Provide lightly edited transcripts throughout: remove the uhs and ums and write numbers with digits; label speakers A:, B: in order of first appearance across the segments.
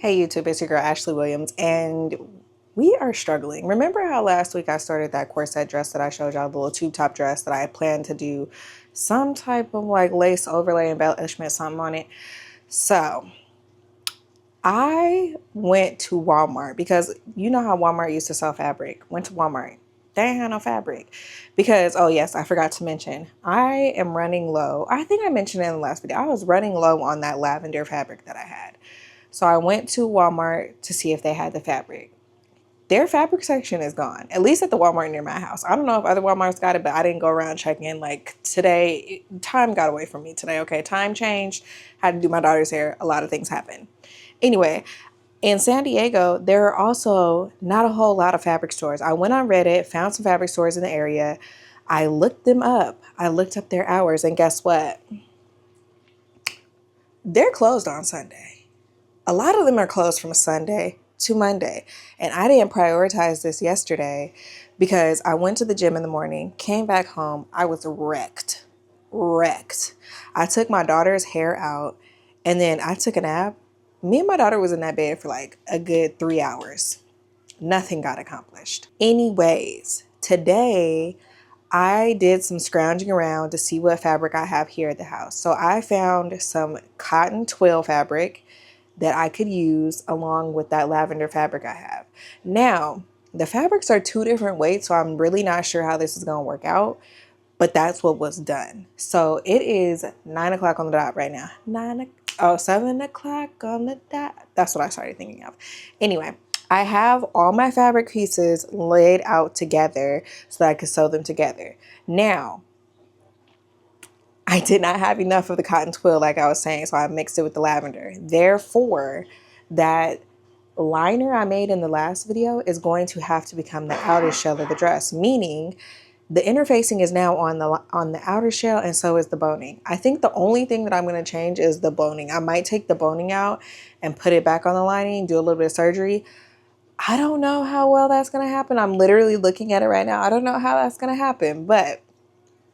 A: Hey YouTube, it's your girl Ashley Williams, and we are struggling. Remember how last week I started that corset dress that I showed y'all, the little tube top dress that I planned to do some type of like lace overlay embellishment, something on it. So I went to Walmart because you know how Walmart used to sell fabric. Went to Walmart. They ain't had no fabric because, oh yes, I forgot to mention, I am running low. I think I mentioned it in the last video. I was running low on that lavender fabric that I had. So I went to Walmart to see if they had the fabric. Their fabric section is gone, at least at the Walmart near my house. I don't know if other Walmarts got it, but I didn't go around checking. Like today, time got away from me today. Okay, time changed. Had to do my daughter's hair. A lot of things happened. Anyway, in San Diego, there are also not a whole lot of fabric stores. I went on Reddit, found some fabric stores in the area. I looked them up. I looked up their hours, and guess what? They're closed on Sunday. A lot of them are closed from Sunday to Monday. And I didn't prioritize this yesterday because I went to the gym in the morning, came back home. I was wrecked. I took my daughter's hair out and then I took a nap. Me and my daughter was in that bed for like a good 3 hours. Nothing got accomplished. Anyways, today I did some scrounging around to see what fabric I have here at the house. So I found some cotton twill fabric that I could use along with that lavender fabric I have. Now, the fabrics are two different weights, so I'm really not sure how this is gonna work out, but that's what was done. So it is 9 o'clock on the dot right now. 7 o'clock on the dot. That's what I started thinking of. Anyway, I have all my fabric pieces laid out together so that I could sew them together. Now, I did not have enough of the cotton twill like I was saying, so I mixed it with the lavender. Therefore, that liner I made in the last video is going to have to become the outer shell of the dress, meaning the interfacing is now on the outer shell and so is the boning. I think the only thing that I'm going to change is the boning. I might take the boning out and put it back on the lining, do a little bit of surgery. I don't know how well that's going to happen. I'm literally looking at it right now. I don't know how that's going to happen, but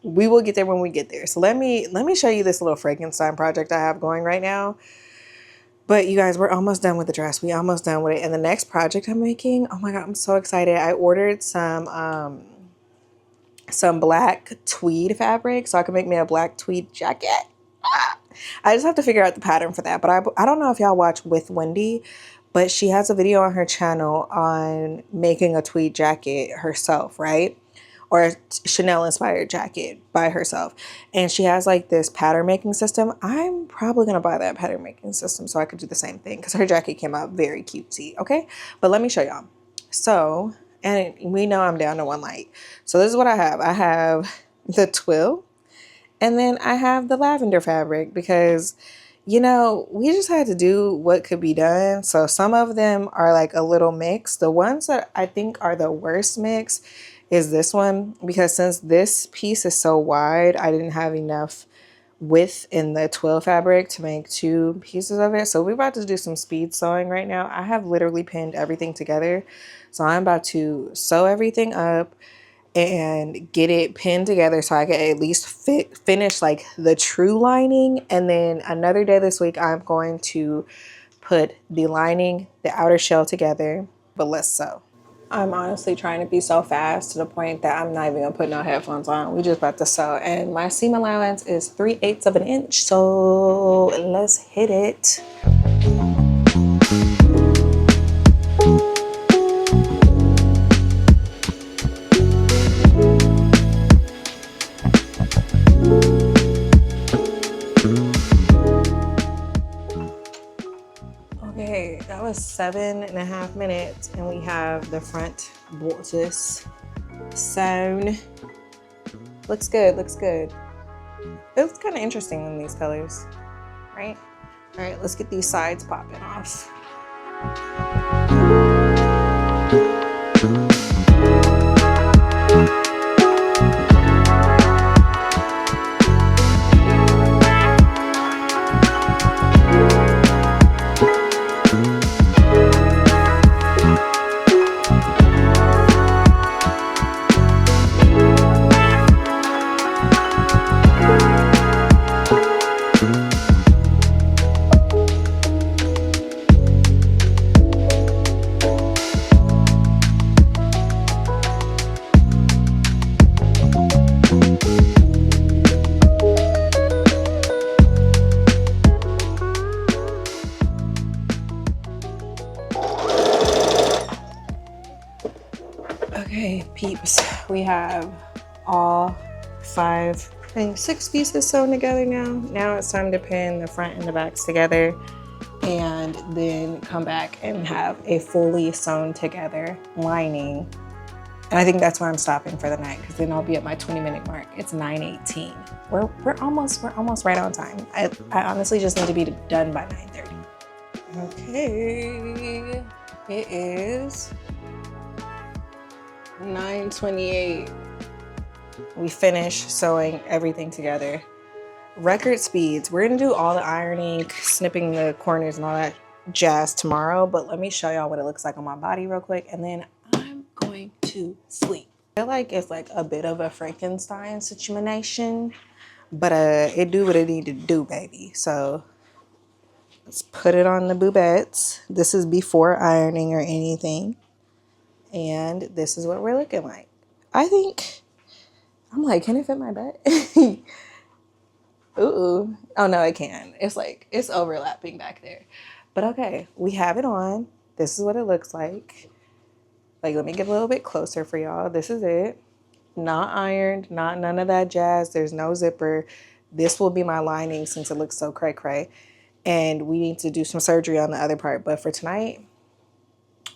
A: we will get there when we get there. So let me show you this little Frankenstein project I have going right now. But you guys, we're almost done with the dress. We almost done with it. And the next project I'm making, oh my God, I'm so excited. I ordered some black tweed fabric so I can make me a black tweed jacket. I just have to figure out the pattern for that. But I don't know if y'all watch With Wendy, but she has a video on her channel on making a tweed jacket herself, right? Or a Chanel inspired jacket by herself. And she has like this pattern making system. I'm probably gonna buy that pattern making system so I could do the same thing because her jacket came out very cutesy, okay? But let me show y'all. So, and we know I'm down to one light. So this is what I have. I have the twill and then I have the lavender fabric because, you know, we just had to do what could be done. So some of them are like a little mix. The ones that I think are the worst mix is this one, because since this piece is so wide, I didn't have enough width in the twill fabric to make two pieces of it. So we're about to do some speed sewing right now. I have literally pinned everything together. So I'm about to sew everything up and get it pinned together so I can at least finish like the true lining. And then another day this week, I'm going to put the lining, the outer shell together, but let's sew. I'm honestly trying to be so fast to the point that I'm not even gonna put no headphones on. We just about to sew, and my seam allowance is 3/8 of an inch. So let's hit it. Okay, that was 7.5 minutes, and we have the front bodice sewn. Looks good, looks good. It looks kind of interesting in these colors, right? All right, let's get these sides popping off. Okay, peeps, we have all 5, I think 6 pieces sewn together now. Now it's time to pin the front and the backs together and then come back and have a fully sewn together lining. And I think that's where I'm stopping for the night, because then I'll be at my 20-minute mark. It's 9:18. We're almost right on time. I honestly just need to be done by 9:30. Okay, it is 9:28. We finished sewing everything together. Record speeds. We're gonna do all the ironing, snipping the corners and all that jazz tomorrow, but let me show y'all what it looks like on my body real quick, and then I'm going to sleep. I feel like it's like a bit of a Frankenstein situation, but it do what it need to do, baby. So let's put it on the boobettes. This is before ironing or anything, and this is what we're looking like. I think I'm like, can it fit my butt? Ooh. Oh no, it can. It's like, it's overlapping back there. But okay, we have it on. This is what it looks like. Like, let me get a little bit closer for y'all. This is it. Not ironed, not none of that jazz. There's no zipper. This will be my lining since it looks so cray cray. And we need to do some surgery on the other part. But for tonight,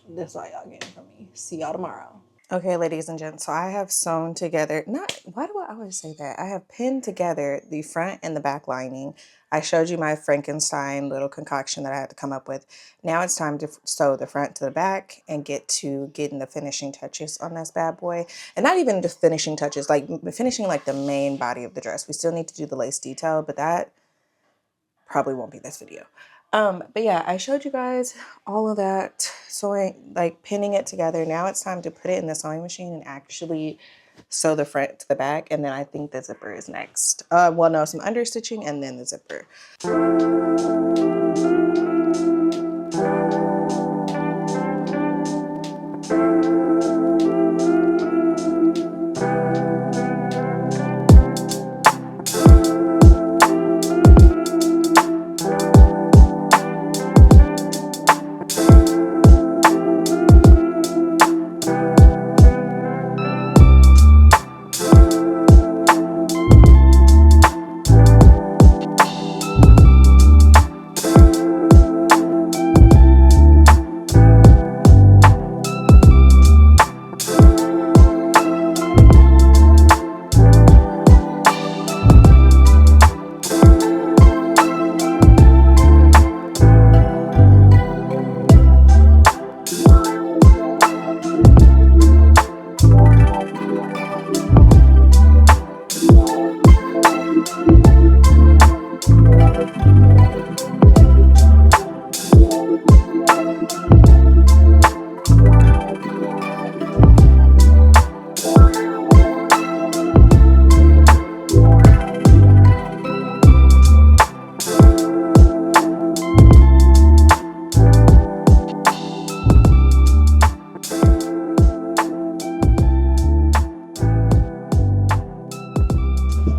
A: this is all y'all getting from me. See y'all tomorrow. Okay, ladies and gents, so I have sewn together, why do I always say that? I have pinned together the front and the back lining. I showed you my Frankenstein little concoction that I had to come up with. Now it's time to sew the front to the back and get to getting the finishing touches on this bad boy. And not even the finishing touches, like finishing like the main body of the dress. We still need to do the lace detail, but that probably won't be this video. But yeah, I showed you guys all of that sewing, like pinning it together. Now it's time to put it in the sewing machine and actually sew the front to the back. And then I think the zipper is next. Well, no, some understitching and then the zipper.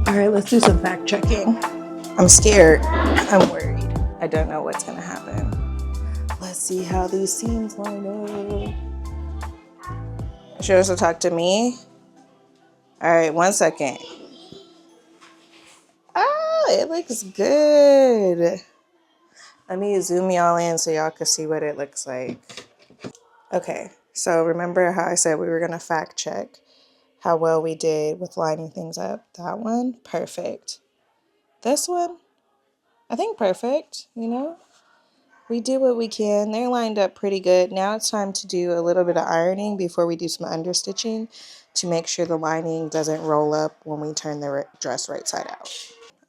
A: All right, let's do some fact checking. I'm scared. I'm worried. I don't know what's gonna happen. Let's see how these seams line up. Should also talk to me. All right, 1 second. Oh, it looks good. Let me zoom y'all in so y'all can see what it looks like. Okay, so remember how I said we were gonna fact check how well we did with lining things up? That one, perfect. This one, I think perfect, you know? We did what we can. They're lined up pretty good. Now it's time to do a little bit of ironing before we do some understitching to make sure the lining doesn't roll up when we turn the dress right side out.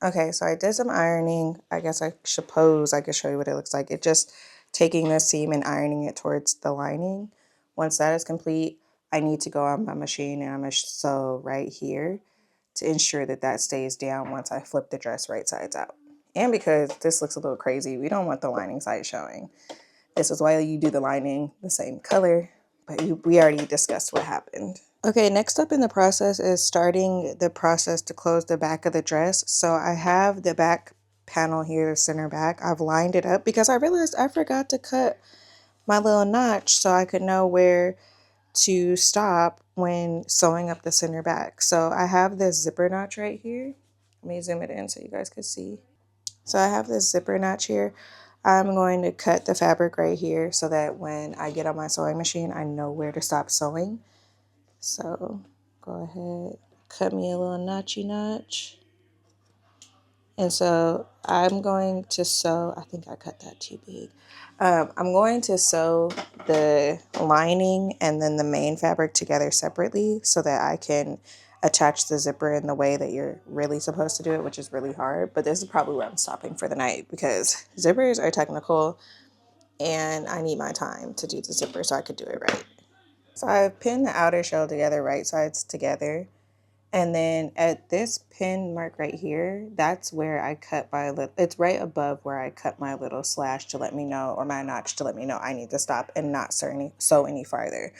A: Okay, so I did some ironing. I guess I suppose I could show you what it looks like. It's just taking the seam and ironing it towards the lining. Once that is complete, I need to go on my machine and I'm going to sew right here to ensure that that stays down once I flip the dress right sides out. And because this looks a little crazy, we don't want the lining side showing. This is why you do the lining the same color, but we already discussed what happened. Okay, next up in the process is starting the process to close the back of the dress. So I have the back panel here, the center back. I've lined it up because I realized I forgot to cut my little notch so I could know where to stop when sewing up the center back. So I have this zipper notch right here. Let me zoom it in so you guys can see. So I have this zipper notch here. I'm going to cut the fabric right here so that when I get on my sewing machine, I know where to stop sewing. So go ahead, cut me a little notchy notch. And so I'm going to sew, I think I cut that too big. I'm going to sew the lining and then the main fabric together separately so that I can attach the zipper in the way that you're really supposed to do it, which is really hard. But this is probably where I'm stopping for the night because zippers are technical and I need my time to do the zipper so I could do it right. So I've pinned the outer shell together, right sides together. And then at this pin mark right here, that's where I cut my little, it's right above where I cut my little slash to let me know, or my notch to let me know I need to stop and not sew any farther.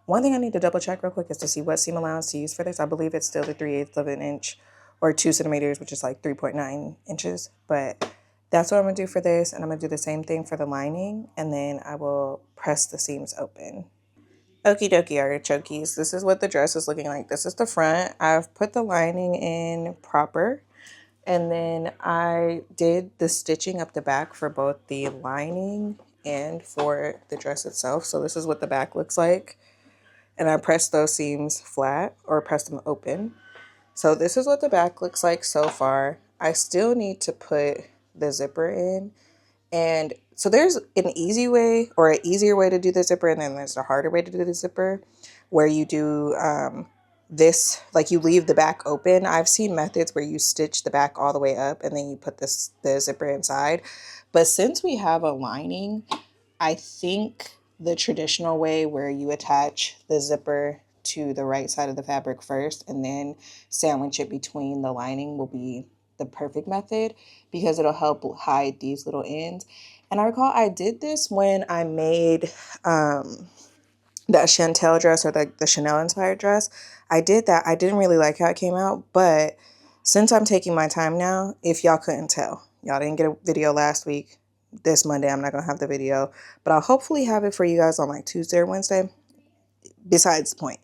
A: One thing I need to double check real quick is to see what seam allowance to use for this. I believe it's still the 3/8 of an inch or 2 centimeters, which is like 3.9 inches. But that's what I'm gonna do for this. And I'm gonna do the same thing for the lining. And then I will press the seams open. Okie dokie artichokes. This is what the dress is looking like. This is the front. I've put the lining in proper. And then I did the stitching up the back for both the lining and for the dress itself. So this is what the back looks like. And I pressed those seams flat or pressed them open. So this is what the back looks like so far. I still need to put the zipper in. And so there's an easy way or an easier way to do the zipper, and then there's a harder way to do the zipper where you do this, like you leave the back open. I've seen methods where you stitch the back all the way up and then you put the zipper inside. But since we have a lining, I think the traditional way where you attach the zipper to the right side of the fabric first and then sandwich it between the lining will be the perfect method because it'll help hide these little ends. And I recall I did this when I made that Chantel dress or the Chanel inspired dress. I did that. I didn't really like how it came out, but since I'm taking my time now, if y'all couldn't tell, y'all didn't get a video last week. This Monday, I'm not going to have the video, but I'll hopefully have it for you guys on like Tuesday or Wednesday. Besides the point.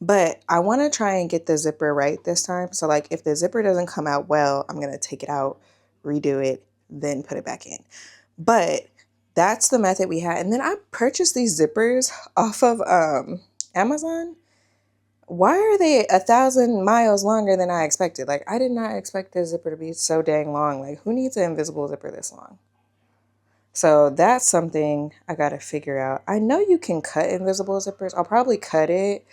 A: But I want to try and get the zipper right this time. So like if the zipper doesn't come out well, I'm going to take it out, redo it, then put it back in. But that's the method we had. And then I purchased these zippers off of Amazon. Why are they 1,000 miles longer than I expected? Like I did not expect this zipper to be so dang long. Like who needs an invisible zipper this long? So that's something I got to figure out. I know you can cut invisible zippers. I'll probably cut it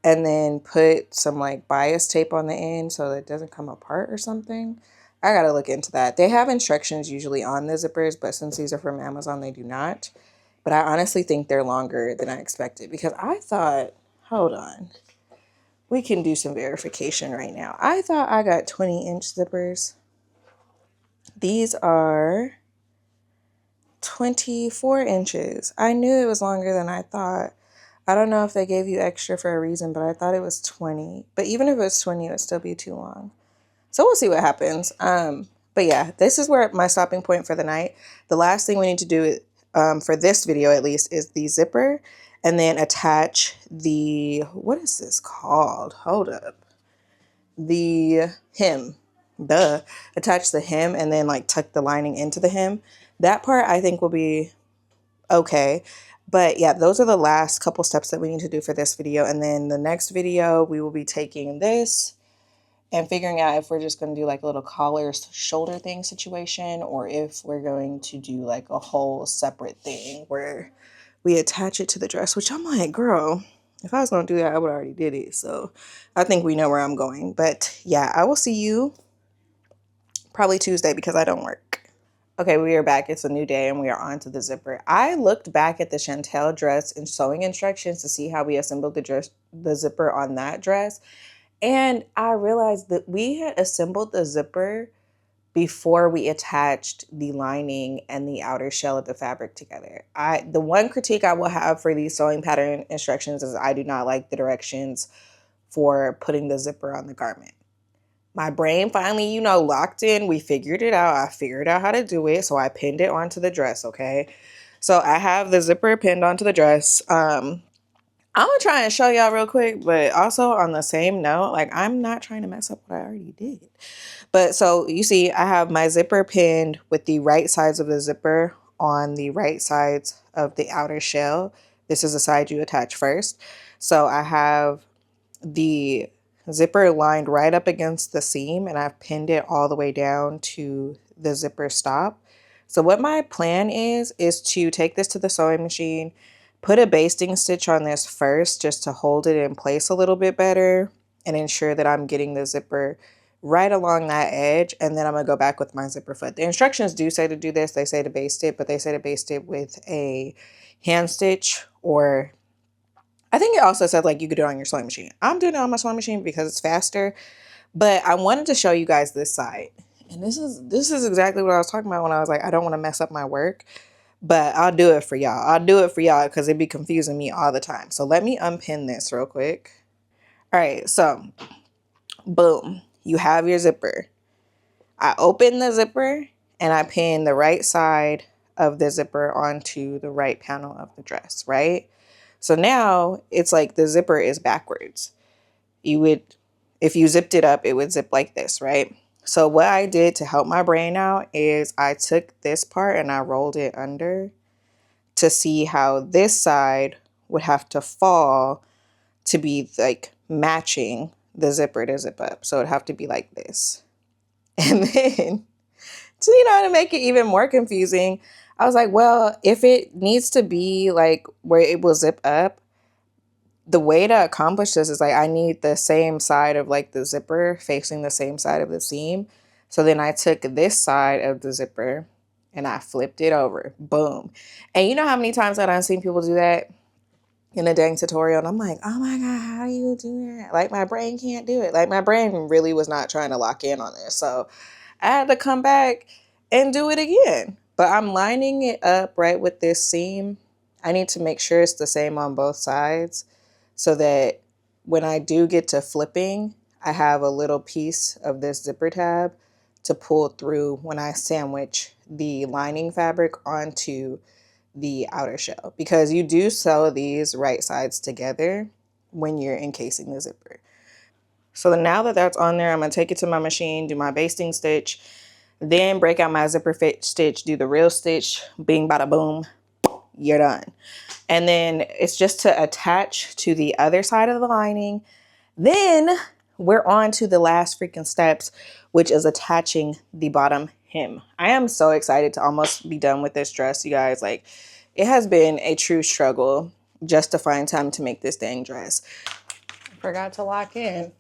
A: and then put some like bias tape on the end so that it doesn't come apart or something. I got to look into that. They have instructions usually on the zippers, but since these are from Amazon, they do not. But I honestly think they're longer than I expected because I thought, hold on, we can do some verification right now. I thought I got 20-inch zippers. These are 24 inches. I knew it was longer than I thought. I don't know if they gave you extra for a reason, but I thought it was 20. But even if it was 20, it would still be too long. So we'll see what happens. But yeah, this is where my stopping point for the night. The last thing we need to do for this video at least is the zipper and then attach the, what is this called? Hold up. The hem. Duh. Attach the hem and then like tuck the lining into the hem. That part I think will be okay. But yeah, those are the last couple steps that we need to do for this video. And then the next video, we will be taking this and figuring out if we're just going to do like a little collar shoulder thing situation or if we're going to do like a whole separate thing where we attach it to the dress, which I'm like, girl, if I was going to do that, I would already did it. So I think we know where I'm going. But yeah, I will see you probably Tuesday because I don't work. Okay, we are back. It's a new day and we are on to the zipper. I looked back at the Chantel dress and sewing instructions to see how we assembled the zipper on that dress. And I realized that we had assembled the zipper before we attached the lining and the outer shell of the fabric together. The one critique I will have for these sewing pattern instructions is I do not like the directions for putting the zipper on the garment. My brain finally, locked in. We figured it out. I figured out how to do it. So I pinned it onto the dress, okay? So I have the zipper pinned onto the dress. I'm gonna try and show y'all real quick, but also on the same note, like I'm not trying to mess up what I already did. But so you see, I have my zipper pinned with the right sides of the zipper on the right sides of the outer shell. This is the side you attach first. So I have the zipper lined right up against the seam and I've pinned it all the way down to the zipper stop. So what my plan is to take this to the sewing machine, put a basting stitch on this first just to hold it in place a little bit better and ensure that I'm getting the zipper right along that edge, and then I'm gonna go back with my zipper foot. The instructions do say to do this. They say to baste it, but they say to baste it with a hand stitch, or I think it also said like you could do it on your sewing machine. I'm doing it on my sewing machine because it's faster, but I wanted to show you guys this side. And this is exactly what I was talking about when I was like, I don't want to mess up my work, but I'll do it for y'all. I'll do it for y'all because it'd be confusing me all the time. So let me unpin this real quick. All right, so boom, you have your zipper. I open the zipper and I pin the right side of the zipper onto the right panel of the dress, right? So now it's like the zipper is backwards. You would, if you zipped it up, it would zip like this, right? So what I did to help my brain out is I took this part and I rolled it under to see how this side would have to fall to be like matching the zipper to zip up. So it'd have to be like this. And then to make it even more confusing, I was like, well, if it needs to be like where it will zip up, the way to accomplish this is like I need the same side of like the zipper facing the same side of the seam. So then I took this side of the zipper and I flipped it over. Boom. And you know how many times I've seen people do that in a dang tutorial, and I'm like, oh my God, how do you do that? Like my brain can't do it. Like my brain really was not trying to lock in on this. So I had to come back and do it again. But I'm lining it up right with this seam. I need to make sure it's the same on both sides so that when I do get to flipping, I have a little piece of this zipper tab to pull through when I sandwich the lining fabric onto the outer shell, because you do sew these right sides together when you're encasing the zipper. So now that that's on there, I'm gonna take it to my machine, do my basting stitch, then break out my zipper fit stitch, do the real stitch, bing, bada, boom, you're done. And then it's just to attach to the other side of the lining. Then we're on to the last freaking steps, which is attaching the bottom hem. I am so excited to almost be done with this dress, you guys. Like, it has been a true struggle just to find time to make this dang dress. I forgot to lock in.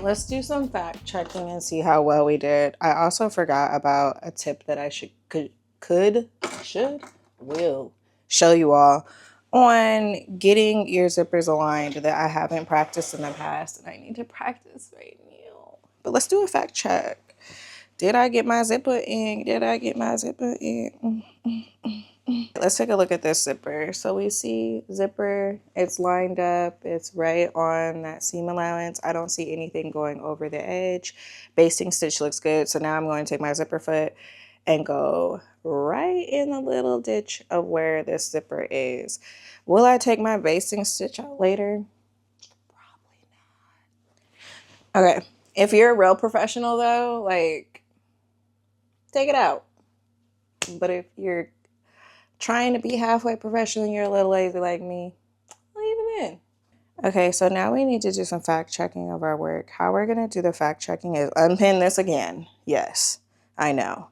A: Let's do some fact checking and see how well we did. I also forgot about a tip that I will show you all on getting your zippers aligned that I haven't practiced in the past and I need to practice right now. But let's do a fact check. Did I get my zipper in? Did I get my zipper in? Let's take a look at this zipper. So we see zipper, it's lined up, it's right on that seam allowance. I don't see anything going over the edge. Basting stitch looks good. So now I'm going to take my zipper foot and go right in the little ditch of where this zipper is. Will I take my basting stitch out later? Probably not. Okay, if you're a real professional though, like, take it out. But if you're trying to be halfway professional and you're a little lazy like me, leave it in. Okay, so now we need to do some fact checking of our work. How we're gonna do the fact checking is unpin this again. Yes, I know.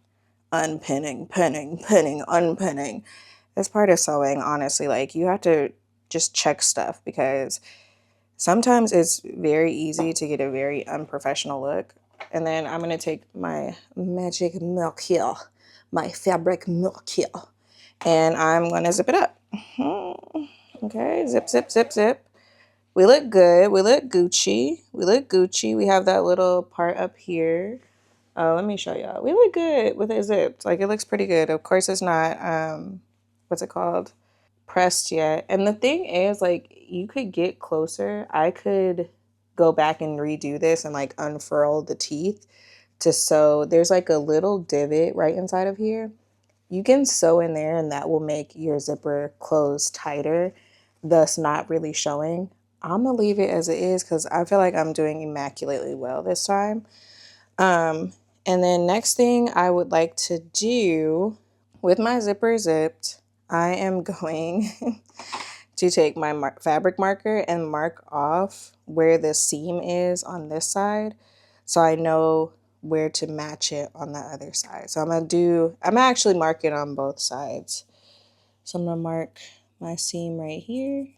A: Unpinning, pinning, pinning, unpinning. This part of sewing, honestly, like you have to just check stuff because sometimes it's very easy to get a very unprofessional look. And then I'm gonna take my magic milk here, my fabric milk here. And I'm going to zip it up. Okay, zip, zip, zip, zip. We look good. We look Gucci. We look Gucci. We have that little part up here. Let me show y'all. We look good with it zipped. Like, it looks pretty good. Of course, it's not, what's it called? Pressed yet. And the thing is, like, you could get closer. I could go back and redo this and, like, unfurl the teeth to sew. There's, like, a little divot right inside of here. You can sew in there and that will make your zipper close tighter, thus not really showing. I'm gonna leave it as it is because I feel like I'm doing immaculately well this time. And then next thing I would like to do with my zipper zipped, I am going to take my fabric marker and mark off where the seam is on this side so I know where to match it on the other side. So I'm actually mark it on both sides. So I'm gonna mark my seam right here,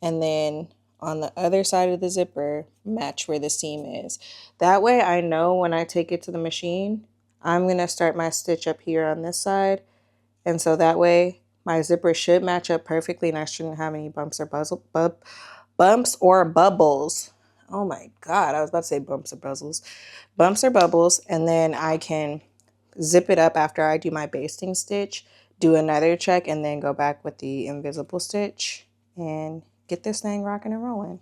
A: and then on the other side of the zipper, match where the seam is. That way I know when I take it to the machine, I'm gonna start my stitch up here on this side. And so that way my zipper should match up perfectly and I shouldn't have any bumps or bubbles. Oh my God, I was about to say bumps or bubbles. Bumps or bubbles, and then I can zip it up after I do my basting stitch, do another check, and then go back with the invisible stitch and get this thing rocking and rolling.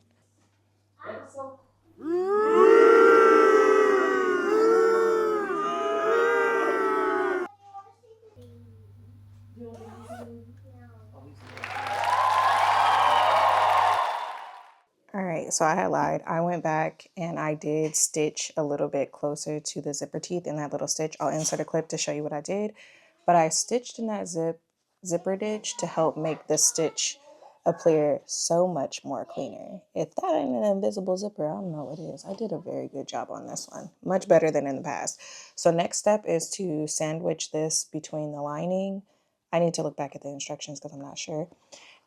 A: All right, so I had lied. I went back and I did stitch a little bit closer to the zipper teeth in that little stitch. I'll insert a clip to show you what I did. But I stitched in that zipper ditch to help make the stitch appear so much more cleaner. If that ain't an invisible zipper, I don't know what is. I did a very good job on this one. Much better than in the past. So next step is to sandwich this between the lining. I need to look back at the instructions because I'm not sure.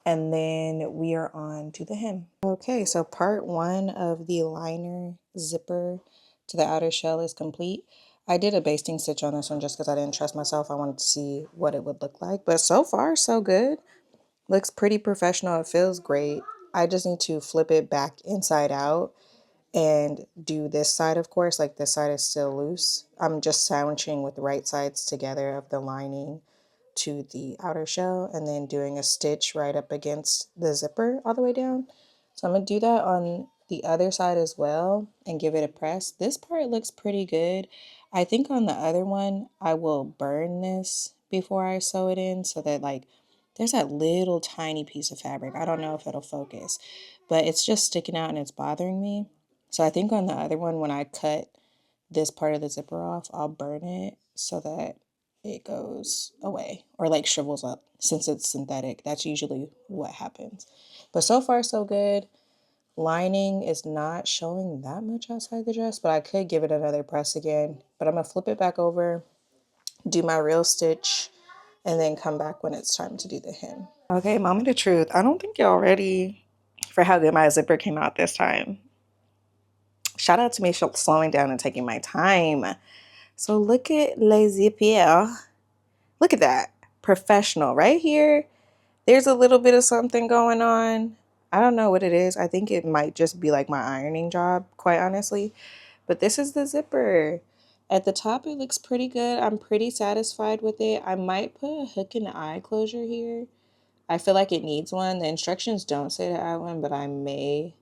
A: And then we are on to the hem. Okay, so part one of the liner zipper to the outer shell is complete. I did a basting stitch on this one just because I didn't trust myself. I wanted to see what it would look like. But so far, so good. Looks pretty professional. It feels great. I just need to flip it back inside out and do this side, of course. Like, this side is still loose. I'm just sandwiching with the right sides together of the lining to the outer shell and then doing a stitch right up against the zipper all the way down. So I'm going to do that on the other side as well and give it a press. This part looks pretty good. I think on the other one, I will burn this before I sew it in so that, like, there's that little tiny piece of fabric. I don't know if it'll focus, but it's just sticking out and it's bothering me. So I think on the other one, when I cut this part of the zipper off, I'll burn it so that it goes away or like shrivels up since it's synthetic. That's usually what happens. But so far, so good. Lining is not showing that much outside the dress, but I could give it another press again. But I'm going to flip it back over, do my real stitch, and then come back when it's time to do the hem. Okay, moment of truth. I don't think y'all ready for how good my zipper came out this time. Shout out to me slowing down and taking my time. So look at les épaules. Look at that. Professional. Right here, there's a little bit of something going on. I don't know what it is. I think it might just be like my ironing job, quite honestly. But this is the zipper. At the top, it looks pretty good. I'm pretty satisfied with it. I might put a hook and eye closure here. I feel like it needs one. The instructions don't say to add one, but I may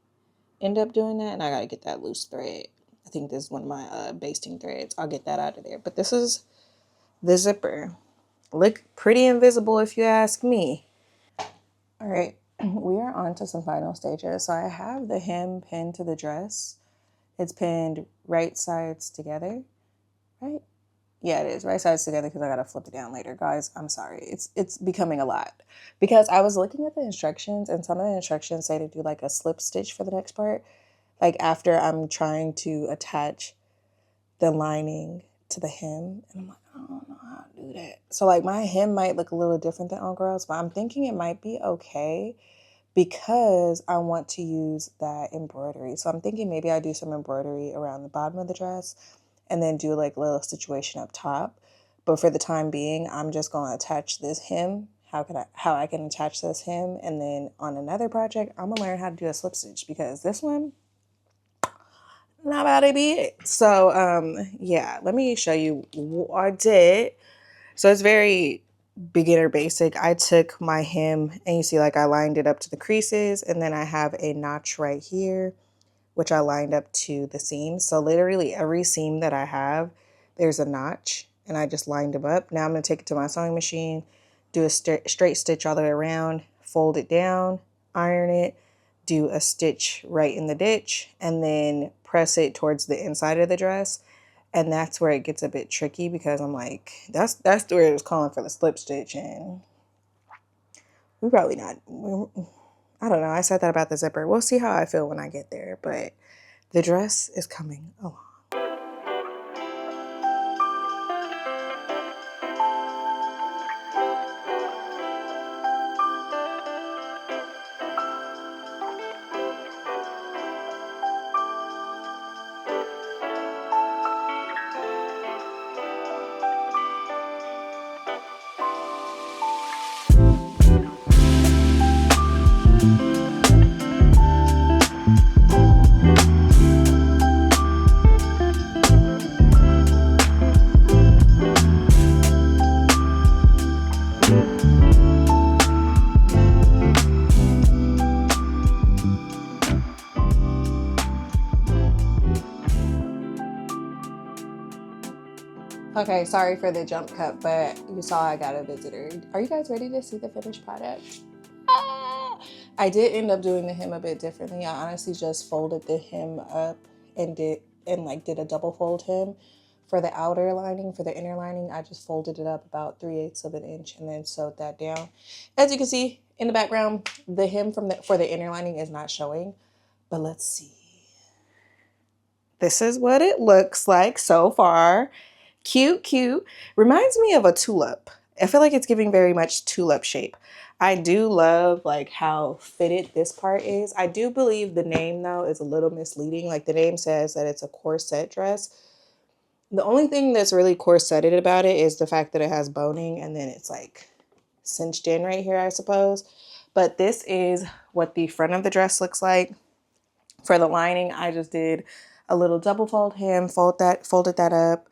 A: end up doing that. And I got to get that loose thread. I think this is one of my basting threads. I'll get that out of there. But this is the zipper. Look pretty invisible if you ask me. All right, we are on to some final stages. So I have the hem pinned to the dress. It's pinned right sides together, right? Yeah, it is right sides together because I gotta flip it down later. Guys, I'm sorry. It's becoming a lot because I was looking at the instructions and some of the instructions say to do like a slip stitch for the next part. Like after I'm trying to attach the lining to the hem. And I'm like, I don't know how to do that. So like my hem might look a little different than on girls, but I'm thinking it might be okay because I want to use that embroidery. So I'm thinking maybe I do some embroidery around the bottom of the dress and then do like a little situation up top. But for the time being, I'm just going to attach this hem. How I can attach this hem, and then on another project, I'm gonna learn how to do a slip stitch because this one not about to be it. So yeah, let me show you what I did. So it's very beginner basic. I took my hem and you see like I lined it up to the creases, and then I have a notch right here which I lined up to the seams. So literally every seam that I have, there's a notch, and I just lined them up. Now I'm gonna take it to my sewing machine, do a straight stitch all the way around, fold it down, iron it, do a stitch right in the ditch, and then press it towards the inside of the dress. And that's where it gets a bit tricky because I'm like, that's where it was calling for the slip stitch, and we probably not. I don't know. I said that about the zipper. We'll see how I feel when I get there, but the dress is coming along. Okay, sorry for the jump cut, but you saw I got a visitor. Are you guys ready to see the finished product? I did end up doing the hem a bit differently. I honestly just folded the hem up and did a double fold hem. For the outer lining, for the inner lining, I just folded it up about 3/8 of an inch and then sewed that down. As you can see in the background, the hem for the inner lining is not showing, but let's see. This is what it looks like so far. Cute, cute. Reminds me of a tulip. I feel like it's giving very much tulip shape. I do love like how fitted this part is. I do believe the name though is a little misleading. Like the name says that it's a corset dress. The only thing that's really corseted about it is the fact that it has boning and then it's like cinched in right here, I suppose. But this is what the front of the dress looks like. For the lining, I just did a little double fold hem, folded that up.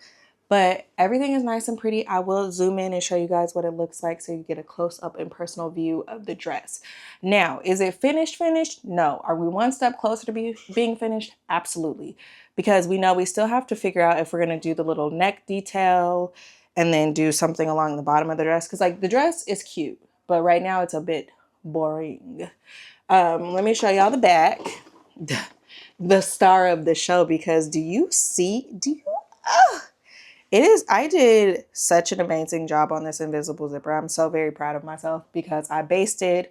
A: But everything is nice and pretty. I will zoom in and show you guys what it looks like so you get a close-up and personal view of the dress. Now, is it finished? No. Are we one step closer to being finished? Absolutely. Because we know we still have to figure out if we're going to do the little neck detail and then do something along the bottom of the dress. Because like the dress is cute, but right now it's a bit boring. Let me show y'all the back. The star of the show, because I did such an amazing job on this invisible zipper. I'm so very proud of myself because I basted,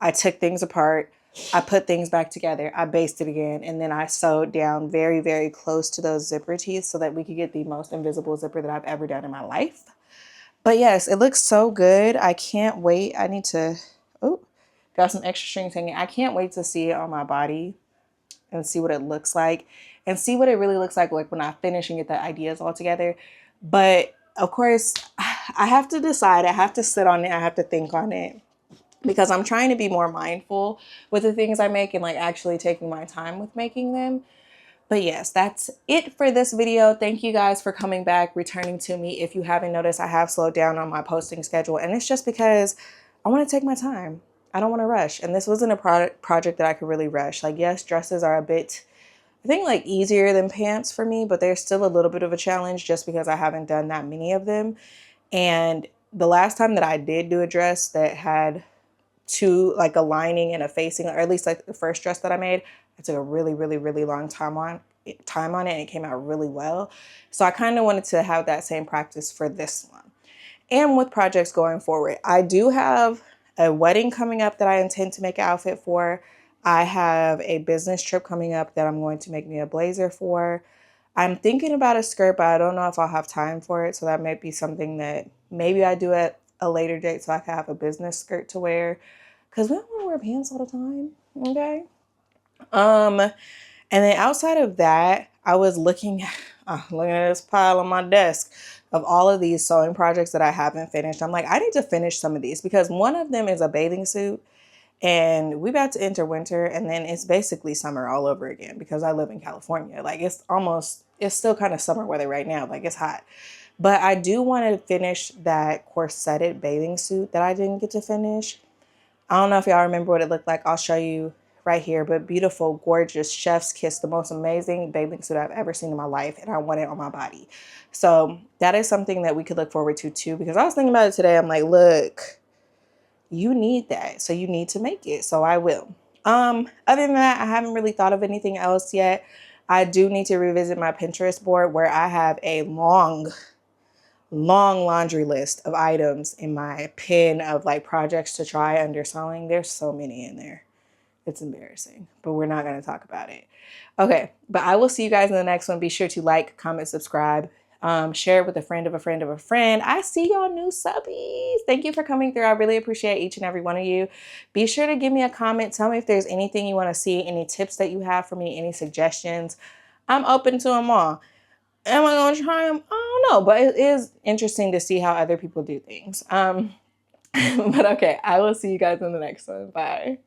A: I took things apart, I put things back together, I basted again, and then I sewed down very, very close to those zipper teeth so that we could get the most invisible zipper that I've ever done in my life. But yes, it looks so good. I can't wait. I need to, got some extra strings hanging. I can't wait to see it on my body and see what it looks like and see what it really looks like when I finish and get the ideas all together. But of course, I have to decide. I have to sit on it. I have to think on it because I'm trying to be more mindful with the things I make and like actually taking my time with making them. But yes, that's it for this video. Thank you guys for coming back, returning to me. If you haven't noticed, I have slowed down on my posting schedule, and it's just because I want to take my time. I don't want to rush. And this wasn't a project that I could really rush. Like, yes, dresses are a bit, I think, like easier than pants for me, but they're still a little bit of a challenge just because I haven't done that many of them. And the last time that I did do a dress that had like a lining and a facing, or at least like the first dress that I made, I took a really, really, really long time on it, and it came out really well. So I kind of wanted to have that same practice for this one. And with projects going forward, I do have a wedding coming up that I intend to make an outfit for. I have a business trip coming up that I'm going to make me a blazer for. I'm thinking about a skirt, but I don't know if I'll have time for it. So that might be something that maybe I do at a later date so I can have a business skirt to wear. Because we don't want to wear pants all the time, okay? And then outside of that, I was looking looking at this pile on my desk of all of these sewing projects that I haven't finished. I'm like, I need to finish some of these because one of them is a bathing suit and we about to enter winter and then it's basically summer all over again because I live in California. Like it's still kind of summer weather right now. Like it's hot. But I do want to finish that corseted bathing suit that I didn't get to finish. I don't know if y'all remember what it looked like. I'll show you right here. But beautiful, gorgeous, chef's kiss, the most amazing bathing suit I've ever seen in my life. And I want it on my body. So that is something that we could look forward to too. Because I was thinking about it today. I'm like, look, you need that. So you need to make it. So I will. Other than that, I haven't really thought of anything else yet. I do need to revisit my Pinterest board where I have a long laundry list of items in my pin of like projects to try under sewing. There's so many in there. It's embarrassing, but we're not going to talk about it. Okay, but I will see you guys in the next one. Be sure to like, comment, subscribe, share it with a friend of a friend of a friend. I see y'all new subbies. Thank you for coming through. I really appreciate each and every one of you. Be sure to give me a comment. Tell me if there's anything you want to see, any tips that you have for me, any suggestions. I'm open to them all. Am I going to try them? I don't know, but it is interesting to see how other people do things. But okay, I will see you guys in the next one. Bye.